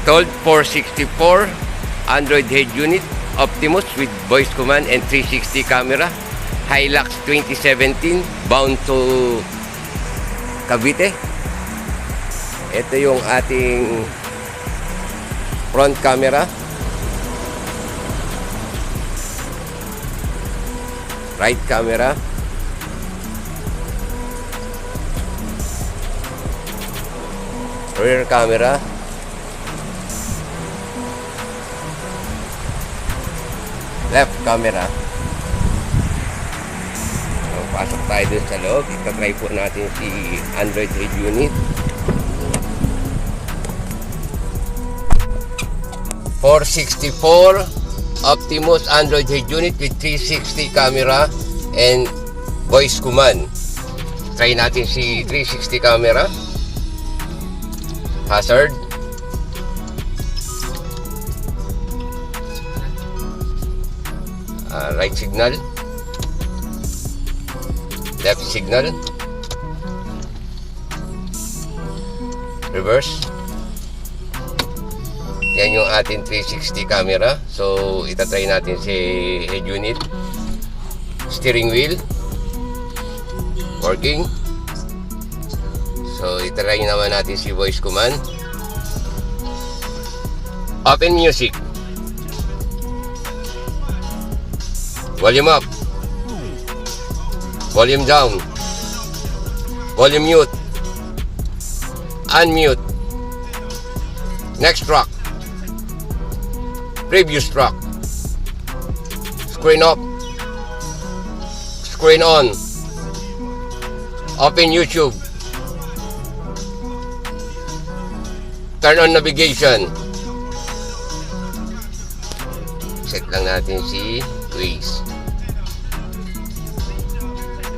Installed 464 Android head unit Optimus with voice command and 360 camera. Hilux 2017 bound to Cavite. Ito yung ating front camera, right camera, rear camera, left camera. So, pasok tayo dun sa loob. Itatry po natin si Android head unit. 464 Optimus Android head unit with 360 camera and voice command. Try natin si 360 camera. Hazard. Right signal. Left signal. Reverse. Yan yung ating 360 camera. So, itatry natin si head unit. Steering wheel. Working. So, itatry naman natin si voice command. Open music. Volume up. Volume down. Volume mute. Unmute. Next track. Previous track. Screen up. Screen on. Open YouTube. Turn on navigation. Set lang natin si Waze.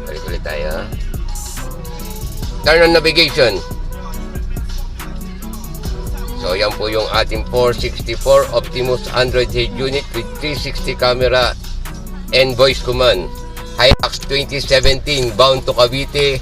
Balik ulit tayo. Turn on navigation. So, yan po yung ating 464 Optimus Android head unit with 360 camera and voice command. Hilux 2017 bound to Cavite.